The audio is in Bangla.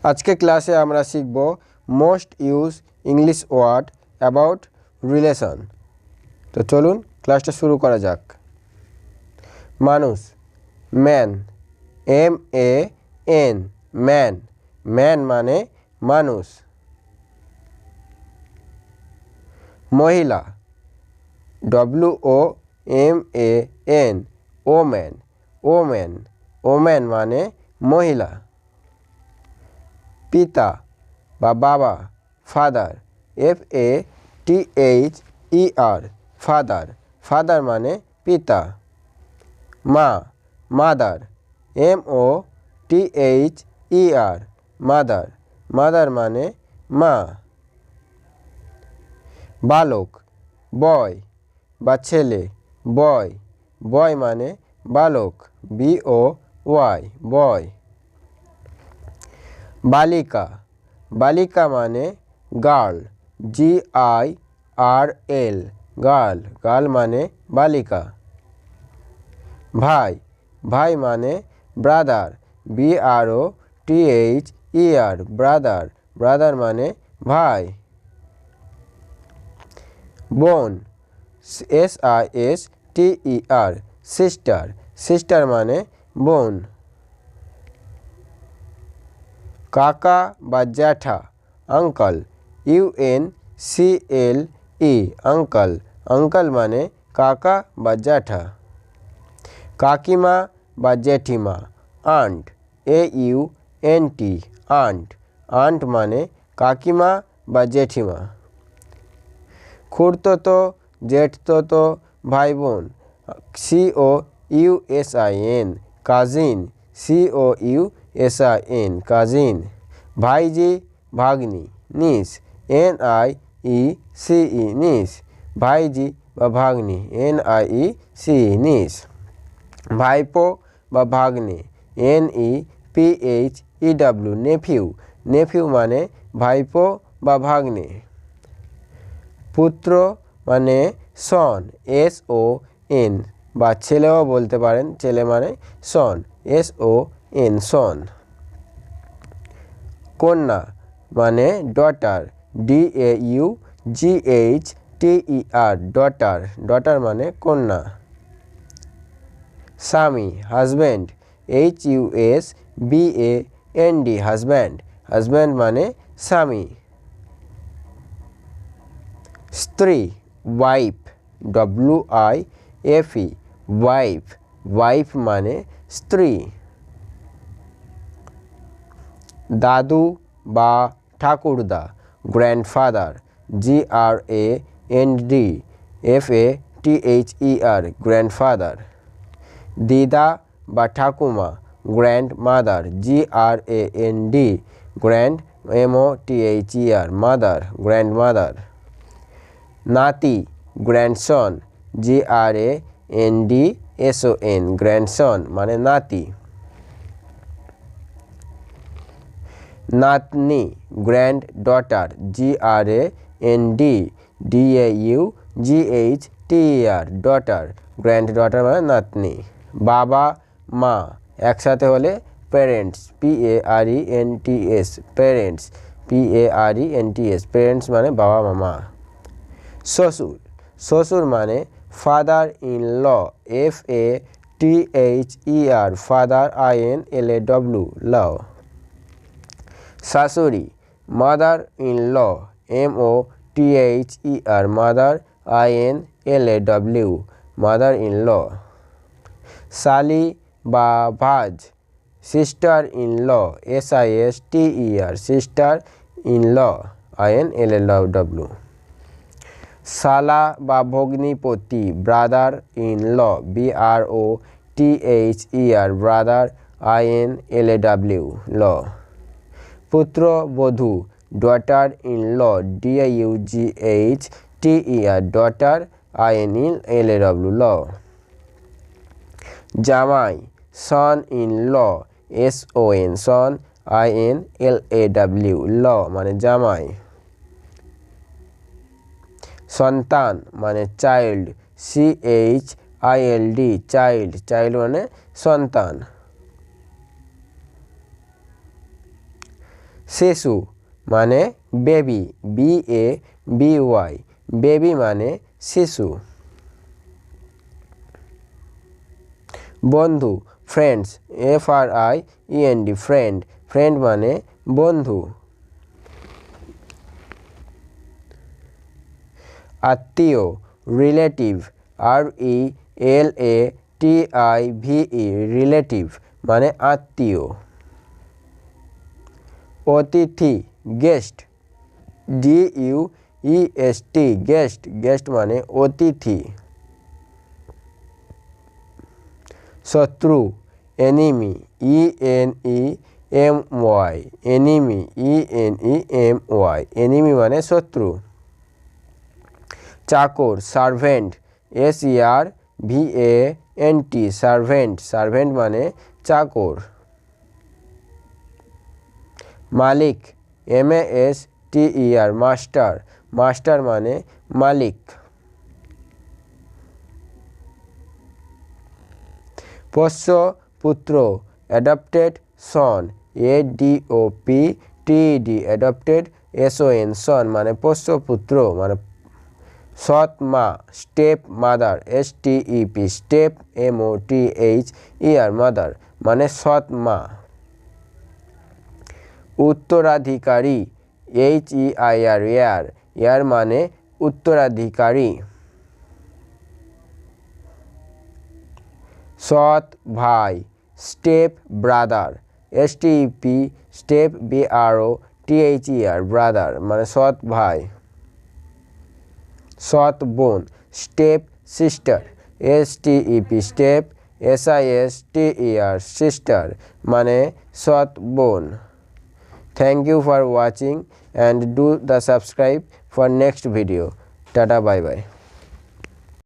আজকে ক্লাসে আমরা শিখব most use English word about relation. তো চলুন ক্লাসটা শুরু করা যাক। মানুষ, ম্যান, MAN, ম্যান। ম্যান মানে মানুষ। মহিলা, WOMAN, ওম্যান। ওম্যান, ওম্যান মানে মহিলা। পিতা বা বাবা, ফাদার, FATHER, ফাদার। ফাদার মানে পিতা। মা, মাদার, MOTHER, মাদার। মাদার মানে মা। বালক, বয় বা ছেলে, বয়। বয় মানে বালক, BOY, বয়। বালিকা, বালিকা মানে গার্ল, GIRL, গার্ল। গার্ল মানে বালিকা। ভাই, ভাই মানে ব্রাদার, BROTHER, ব্রাদার। ব্রাদার মানে ভাই। বোন, SISTER, সিস্টার। সিস্টার মানে বোন। কাকা বা জ্যাঠা, আঙ্কল, UNCLE, আঙ্কল। আঙ্কল মানে কাকা বা জ্যাঠা। কাকিমা বা জেঠিমা, আন্ট, AUNT, আন্ট। আন্ট মানে কাকিমা বা জেঠিমা। খুড়তুতো, জেঠতুতো, ভাই বোন, COUSIN, কাজিন, COUSIN, কাজিন। ভাইঝি, ভাগ্নি, নিস, NIECE, নিস। ভাইঝি বা ভাগ্নি, NIECE, নিস। ভাইপো বা ভাগ্নে, NEPHEW, নেফিউ। নেফিউ মানে ভাইপো বা ভাগ্নে। পুত্র মানে সন, SON, বা ছেলেও বলতে পারেন, ছেলে মানে সন, SON, সন। কন্যা মানে ডটার, DAUGHTER, ডটার। ডটার মানে কন্যা। স্বামী, হাজব্যান্ড, HUSBAND, হাজব্যান্ড। হাজব্যান্ড মানে স্বামী। স্ত্রী, ওয়াইফ, WIFE, ওয়াইফ। ওয়াইফ মানে স্ত্রী। দাদু বা ঠাকুরদা, গ্র্যান্ডফাদার, GRANDFATHER, গ্র্যান্ডফাদার। দিদা বা ঠাকুমা, grandmother, GRAND, grand, MOTHER, mother, grandmother. নাতি, গ্র্যান্ডসন, GRANDSON, গ্র্যান্ডসন মানে নাতি। নাতনি, granddaughter, GRANDDAUGHTER, daughter, granddaughter মানে নাতনি। বাবা মা একসাথে হলে parents, PARENTS, parents, PARENTS, parents মানে বাবা মা। শ্বশুর, শ্বশুর মানে father in law, FATHER, father, INLAW, law. শাশুড়ি, mother in law, MOTHER, mother, INLAW, mother in law. শালি বা ভাজ, sister in law, SISTER, sister in law, INLAW। শালা বা ভগ্নিপতি, brother in law, BROTHER, brother, INLAW, law. পুত্রবধূ, daughter in law, DAUGHTER, daughter, INLAW, law. জামাই, son in law, SON, son, INLAW, law মানে জামাই। সন্তান মানে চাইল্ড, CHILD, চাইল্ড, চাইল্ড মানে সন্তান। শিশু মানে বেবি, BABY, বেবি মানে শিশু। বন্ধু ফ্রেন্ডস, FRIEND, ফ্রেন্ড, ফ্রেন্ড মানে বন্ধু। আত্মীয় রিলেটিভ, RELATIVE, রিলেটিভ মানে আত্মীয়। অতিথি গেস্ট, GUEST, গেস্ট, গেস্ট মানে অতিথি। শত্রু enemy, ENEMY, enemy, ENEMY, enemy মানে শত্রু। চাকর সার্ভেন্ট, SERVANT, সার্ভেন্ট, সার্ভেন্ট মানে চাকর। মালিক MASTER, মাস্টার, মাস্টার মানে মালিক। পোষ্য পুত্র অ্যাডপ্টেড সন, ADOPTED, অ্যাডপ্টেড SON, সন মানে পোষ্য পুত্র মানে। সৎ মা step mother, STEP, step MOTHER, mother মানে সৎ মা। উত্তরাধিকারী HEIR, হেয়ার মানে উত্তরাধিকারী। সৎ ভাই step brother, STEP, step BROTHER, brother মানে সৎ ভাই। সৎ বোন step sister, STEP, step SISTER, sister মানে সৎ বোন। Thank you for watching and do the subscribe for next video. Tata, bye bye.